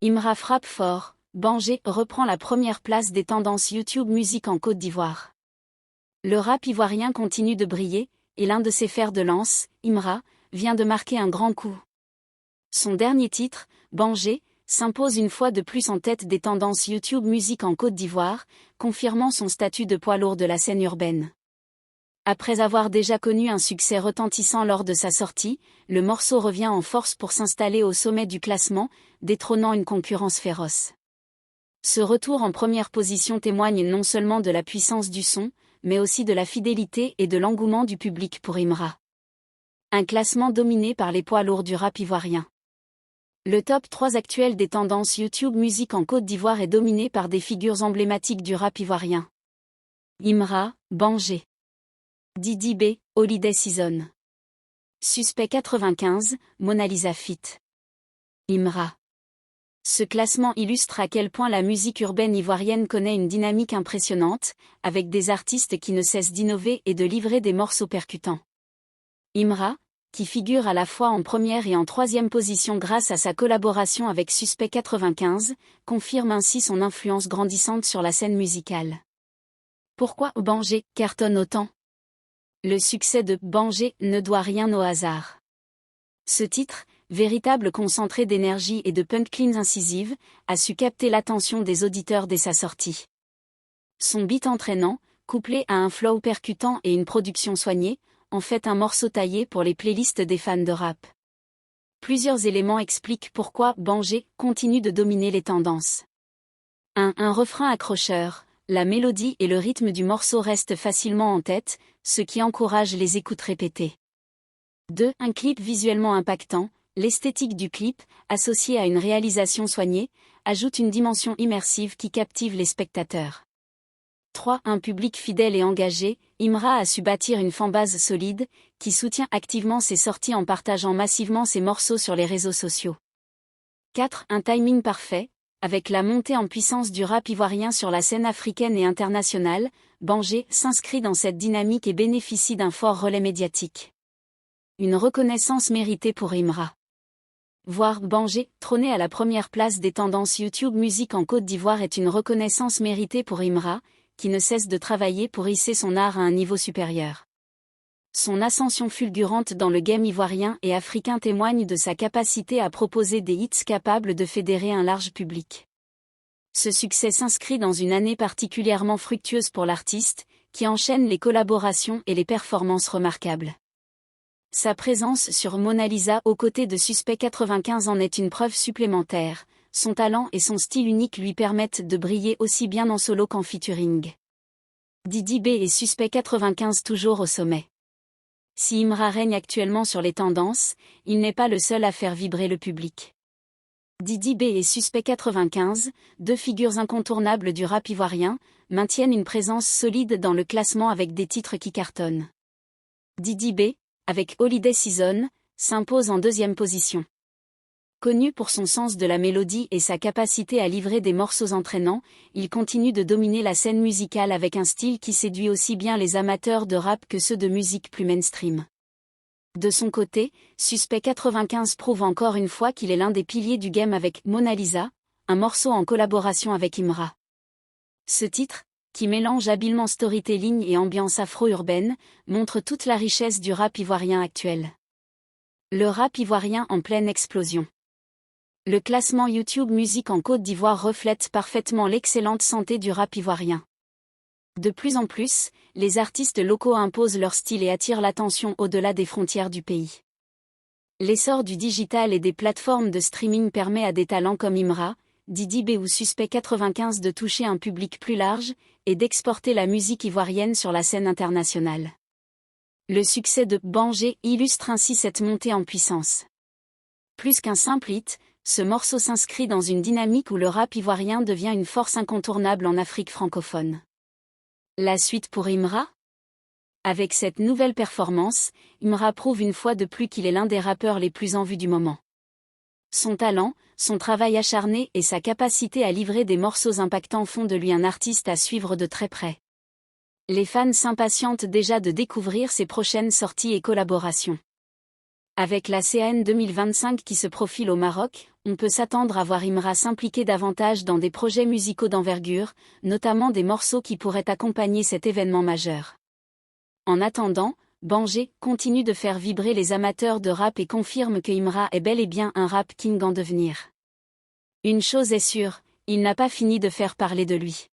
Imra frappe fort, Bangé reprend la première place des tendances YouTube Musique en Côte d'Ivoire. Le rap ivoirien continue de briller, et l'un de ses fers de lance, Imra, vient de marquer un grand coup. Son dernier titre, Bangé, s'impose une fois de plus en tête des tendances YouTube Musique en Côte d'Ivoire, confirmant son statut de poids lourd de la scène urbaine. Après avoir déjà connu un succès retentissant lors de sa sortie, le morceau revient en force pour s'installer au sommet du classement, détrônant une concurrence féroce. Ce retour en première position témoigne non seulement de la puissance du son, mais aussi de la fidélité et de l'engouement du public pour Imra. Un classement dominé par les poids lourds du rap ivoirien. Le top 3 actuel des tendances YouTube Musique en Côte d'Ivoire est dominé par des figures emblématiques du rap ivoirien. Imra, Bangé. Didi B, Holiday Season. Suspect 95, Mona Lisa Feat. Imra. Ce classement illustre à quel point la musique urbaine ivoirienne connaît une dynamique impressionnante, avec des artistes qui ne cessent d'innover et de livrer des morceaux percutants. Imra, qui figure à la fois en première et en troisième position grâce à sa collaboration avec Suspect 95, confirme ainsi son influence grandissante sur la scène musicale. Pourquoi Bangé cartonne autant ? Le succès de Bangé ne doit rien au hasard. Ce titre, véritable concentré d'énergie et de punchlines incisives, a su capter l'attention des auditeurs dès sa sortie. Son beat entraînant, couplé à un flow percutant et une production soignée, en fait un morceau taillé pour les playlists des fans de rap. Plusieurs éléments expliquent pourquoi Bangé continue de dominer les tendances. 1. Un refrain accrocheur. La mélodie et le rythme du morceau restent facilement en tête, ce qui encourage les écoutes répétées. 2. Un clip visuellement impactant. L'esthétique du clip, associée à une réalisation soignée, ajoute une dimension immersive qui captive les spectateurs. 3. Un public fidèle et engagé. Imra a su bâtir une fanbase solide, qui soutient activement ses sorties en partageant massivement ses morceaux sur les réseaux sociaux. 4. Un timing parfait. Avec la montée en puissance du rap ivoirien sur la scène africaine et internationale, Bangé s'inscrit dans cette dynamique et bénéficie d'un fort relais médiatique. Une reconnaissance méritée pour Imra. Voir Bangé trôner à la première place des tendances YouTube Musique en Côte d'Ivoire est une reconnaissance méritée pour Imra, qui ne cesse de travailler pour hisser son art à un niveau supérieur. Son ascension fulgurante dans le game ivoirien et africain témoigne de sa capacité à proposer des hits capables de fédérer un large public. Ce succès s'inscrit dans une année particulièrement fructueuse pour l'artiste, qui enchaîne les collaborations et les performances remarquables. Sa présence sur Mona Lisa aux côtés de Suspect 95 en est une preuve supplémentaire. Son talent et son style unique lui permettent de briller aussi bien en solo qu'en featuring. Didi B et Suspect 95 toujours au sommet. Si Imra règne actuellement sur les tendances, il n'est pas le seul à faire vibrer le public. Didi B et Suspect 95, deux figures incontournables du rap ivoirien, maintiennent une présence solide dans le classement avec des titres qui cartonnent. Didi B, avec Holiday Season, s'impose en deuxième position. Connu pour son sens de la mélodie et sa capacité à livrer des morceaux entraînants, il continue de dominer la scène musicale avec un style qui séduit aussi bien les amateurs de rap que ceux de musique plus mainstream. De son côté, Suspect 95 prouve encore une fois qu'il est l'un des piliers du game avec Mona Lisa, un morceau en collaboration avec Imra. Ce titre, qui mélange habilement storytelling et ambiance afro-urbaine, montre toute la richesse du rap ivoirien actuel. Le rap ivoirien en pleine explosion. Le classement YouTube Musique en Côte d'Ivoire reflète parfaitement l'excellente santé du rap ivoirien. De plus en plus, les artistes locaux imposent leur style et attirent l'attention au-delà des frontières du pays. L'essor du digital et des plateformes de streaming permet à des talents comme Imra, Didi B ou Suspect 95 de toucher un public plus large et d'exporter la musique ivoirienne sur la scène internationale. Le succès de Bangé illustre ainsi cette montée en puissance. Plus qu'un simple hit, ce morceau s'inscrit dans une dynamique où le rap ivoirien devient une force incontournable en Afrique francophone. La suite pour Imra ? Avec cette nouvelle performance, Imra prouve une fois de plus qu'il est l'un des rappeurs les plus en vue du moment. Son talent, son travail acharné et sa capacité à livrer des morceaux impactants font de lui un artiste à suivre de très près. Les fans s'impatientent déjà de découvrir ses prochaines sorties et collaborations. Avec la CAN 2025 qui se profile au Maroc, on peut s'attendre à voir Imra s'impliquer davantage dans des projets musicaux d'envergure, notamment des morceaux qui pourraient accompagner cet événement majeur. En attendant, Banjé continue de faire vibrer les amateurs de rap et confirme que Imra est bel et bien un rap king en devenir. Une chose est sûre, il n'a pas fini de faire parler de lui.